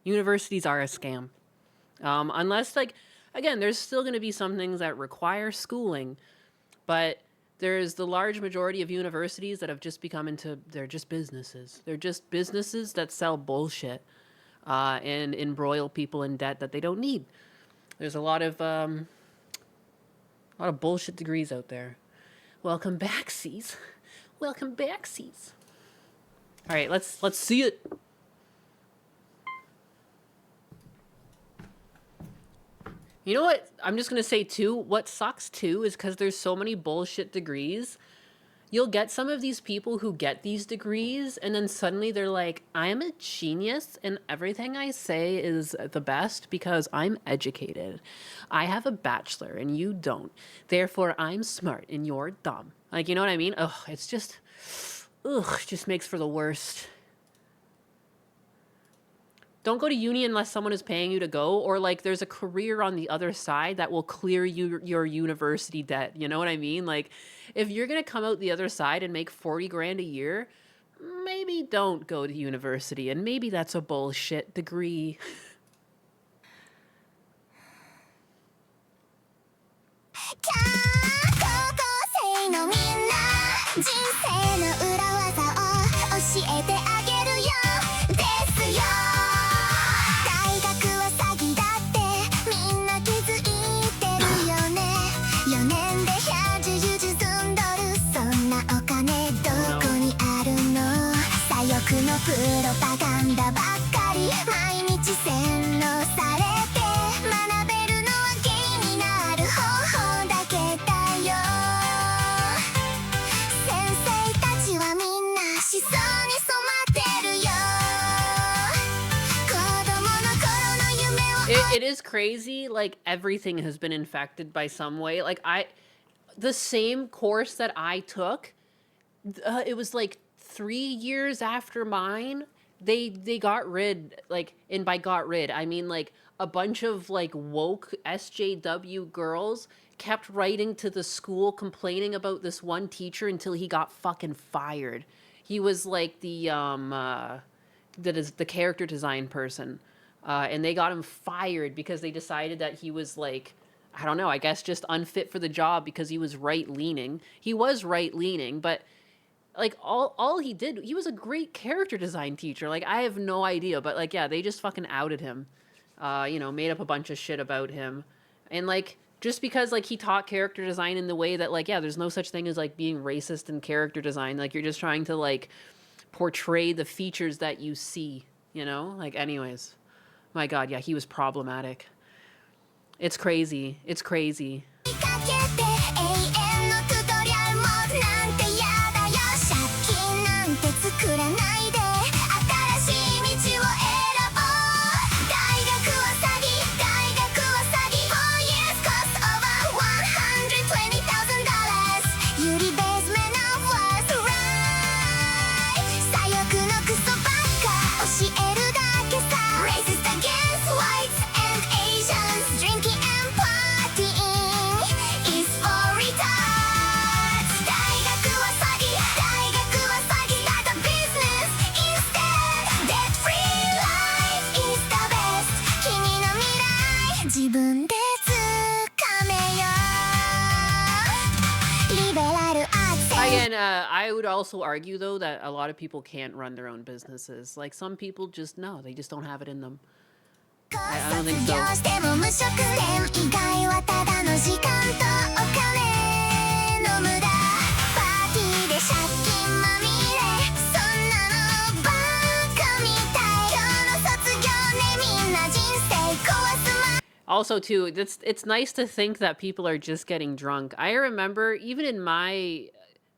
Universities are a scam. Unless, like, again, there's still going to be some things that require schooling, but there's the large majority of universities that have just become they're just businesses. They're just businesses that sell bullshit and embroil people in debt that they don't need. There's a lot of bullshit degrees out there. Welcome back, C's. Welcome back, C's. All right, let's see it. You know what? I'm just going to say, too, what sucks, too, is because there's so many bullshit degrees. You'll get some of these people who get these degrees, and then suddenly they're like, I'm a genius, and everything I say is the best because I'm educated. I have a bachelor, and you don't. Therefore, I'm smart, and you're dumb. Like, you know what I mean? Ugh, it's just... Ugh, it just makes for the worst. Don't go to uni unless someone is paying you to go, or like there's a career on the other side that will clear your university debt. You know what I mean? Like, if you're going to come out the other side and make 40 grand a year, maybe don't go to university, and maybe that's a bullshit degree. It is crazy. Like, everything has been infected by some way. Like, the same course that I took, it was like 3 years after mine, they got rid, like, and by got rid, I mean, like, a bunch of, like, woke SJW girls kept writing to the school complaining about this one teacher until he got fucking fired. He was, like, the character design person. And they got him fired because they decided that he was, like, I don't know, I guess just unfit for the job because he was right-leaning. He was right-leaning, but, like, all he did, he was a great character design teacher. Like, I have no idea, but, like, yeah, they just fucking outed him. You know, made up a bunch of shit about him. And, like, just because, like, he taught character design in the way that, like, yeah, there's no such thing as, like, being racist in character design. Like, you're just trying to, like, portray the features that you see, you know? Like, anyways. My God, yeah, he was problematic. It's crazy. It's crazy. Again, I would also argue, though, that a lot of people can't run their own businesses. Like, some people just, no, they just don't have it in them. I don't think so. Also, too, it's nice to think that people are just getting drunk. I remember, even in my...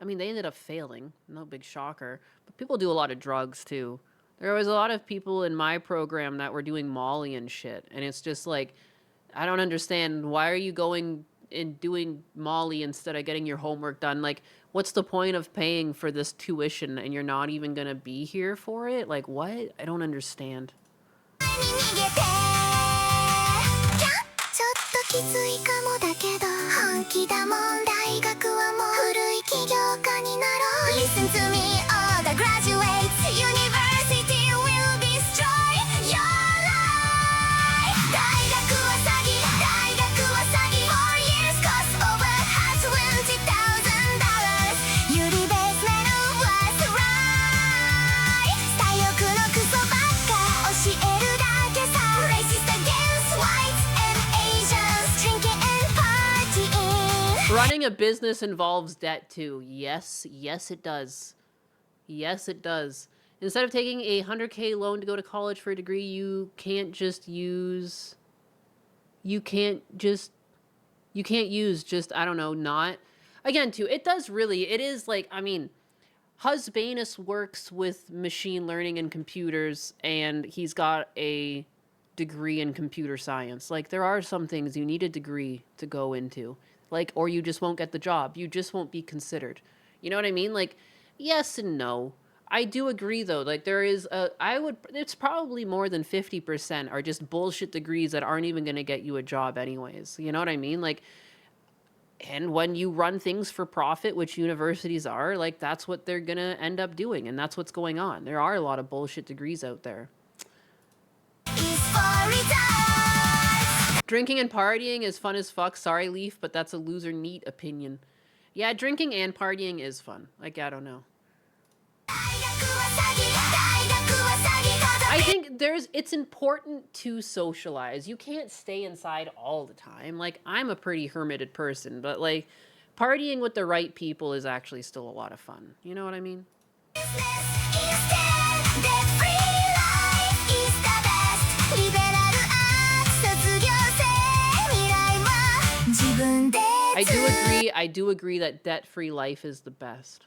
I mean, they ended up failing. No big shocker. But people do a lot of drugs, too. There was a lot of people in my program that were doing Molly and shit. And it's just like, I don't understand. Why are you going and doing Molly instead of getting your homework done? Like, what's the point of paying for this tuition and you're not even going to be here for it? Like, what? I don't understand. きついかもだけど本気だもん大学はもう古い起業家になろう Listen to me all the graduates University will destroy your life running a business involves debt too. Yes, yes it does. Yes it does. Instead of taking a 100K loan to go to college for a degree, you can't just I don't know, not again too. It is like, I mean, Husbanus works with machine learning and computers, and he's got a degree in computer science. Like, there are some things you need a degree to go into, like, or you just won't get the job. You just won't be considered. You know what I mean? Like, yes and no. I do agree though. Like, it's probably more than 50% are just bullshit degrees that aren't even going to get you a job anyways. You know what I mean? Like, and when you run things for profit, which universities are, like, that's what they're going to end up doing. And that's what's going on. There are a lot of bullshit degrees out there. Drinking and partying is fun as fuck. Sorry, Leaf, but that's a loser neat opinion. Yeah, drinking and partying is fun. Like, I don't know. I think it's important to socialize. You can't stay inside all the time. Like, I'm a pretty hermited person, but like, partying with the right people is actually still a lot of fun. You know what I mean? I do agree that debt-free life is the best.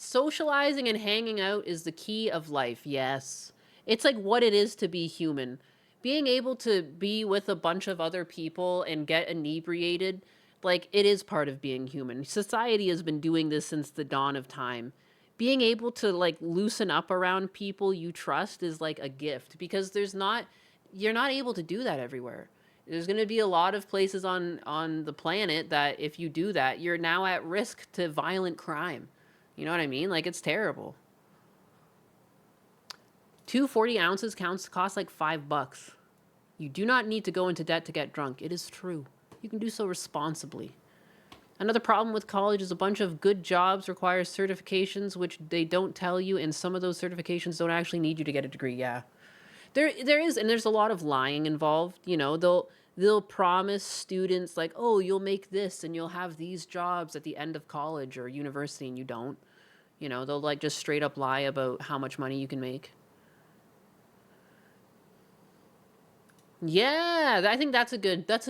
Socializing and hanging out is the key of life, yes. It's like what it is to be human. Being able to be with a bunch of other people and get inebriated, like, it is part of being human. Society has been doing this since the dawn of time. Being able to, like, loosen up around people you trust is like a gift, because you're not able to do that everywhere. There's going to be a lot of places on the planet that if you do that, you're now at risk to violent crime. You know what I mean? Like, it's terrible. 240 ounces cost like $5. You do not need to go into debt to get drunk. It is true. You can do so responsibly. Another problem with college is a bunch of good jobs require certifications, which they don't tell you, and some of those certifications don't actually need you to get a degree. Yeah. There is, and there's a lot of lying involved. You know, they'll promise students, like, oh, you'll make this and you'll have these jobs at the end of college or university, and you don't. You know, they'll, like, just straight up lie about how much money you can make. Yeah, I think that's a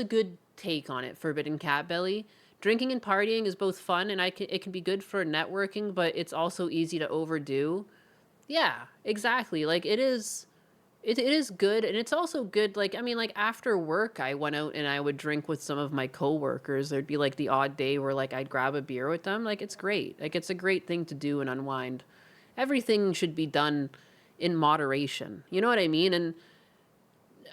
good take on it, Forbidden Cat Belly. Drinking and partying is both fun, and it can be good for networking, but it's also easy to overdo. Yeah, exactly. Like, it is good, and it's also good, like, I mean, like, after work I went out and I would drink with some of my coworkers. There'd be like the odd day where, like, I'd grab a beer with them. Like, it's great. Like, it's a great thing to do and unwind. Everything should be done in moderation. You know what I mean? And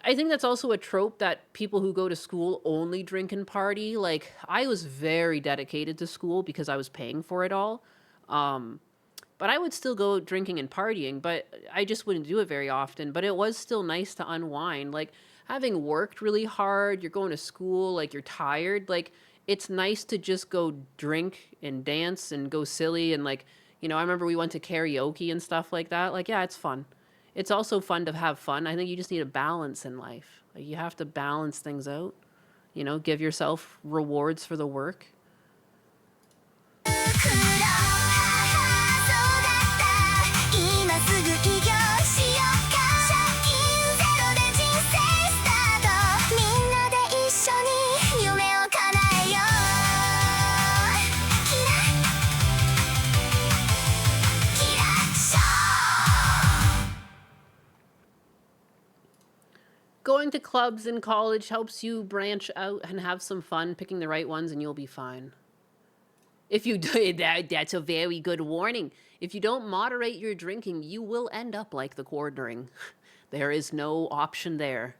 I think that's also a trope that people who go to school only drink and party. Like, I was very dedicated to school because I was paying for it all. But I would still go drinking and partying, but I just wouldn't do it very often. But it was still nice to unwind. Like, having worked really hard, you're going to school, like, you're tired. Like, it's nice to just go drink and dance and go silly. And, like, you know, I remember we went to karaoke and stuff like that. Like, yeah, it's fun. It's also fun to have fun. I think you just need a balance in life. Like, you have to balance things out. You know, give yourself rewards for the work. Going to clubs in college helps you branch out and have some fun, picking the right ones, and you'll be fine. If you do that's a very good warning. If you don't moderate your drinking, you will end up like the quartering. There is no option there.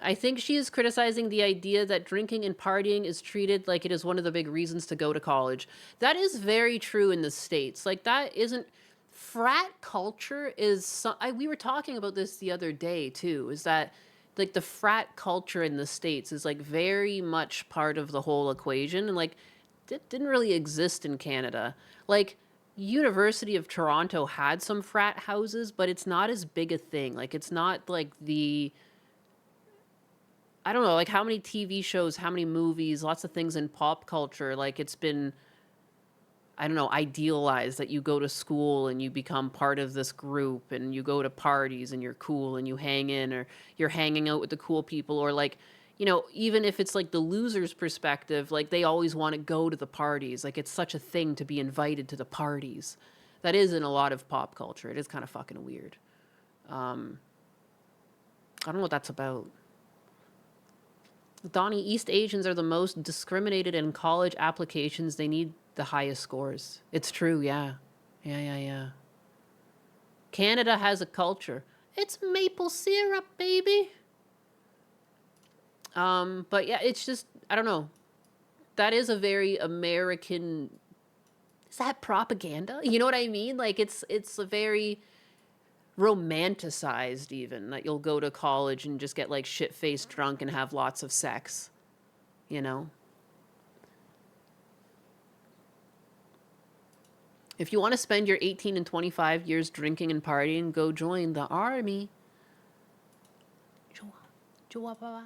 I think she is criticizing the idea that drinking and partying is treated like it is one of the big reasons to go to college. That is very true in the States. Like, that isn't... Frat culture is... we were talking about this the other day, too, is that, like, the frat culture in the States is, like, very much part of the whole equation, and, like, it didn't really exist in Canada. Like, University of Toronto had some frat houses, but it's not as big a thing. Like, it's not, like, the... I don't know, like how many TV shows, how many movies, lots of things in pop culture, like it's been, I don't know, idealized that you go to school and you become part of this group and you go to parties and you're cool and you hang in, or you're hanging out with the cool people, or like, even if it's like the loser's perspective, like they always want to go to the parties. Like it's such a thing to be invited to the parties. That is in a lot of pop culture. It is kind of fucking weird. I don't know what that's about. Donnie, East Asians are the most discriminated in college applications. They need the highest scores. It's true, yeah. Yeah. Canada has a culture. It's maple syrup, baby. But yeah, it's just, I don't know. That is a very American, is that propaganda? You know what I mean? Like it's a very romanticized, even, that you'll go to college and just get like shit-faced drunk and have lots of sex, you know? If you want to spend your 18 and 25 years drinking and partying, go join the army. Chihuahua.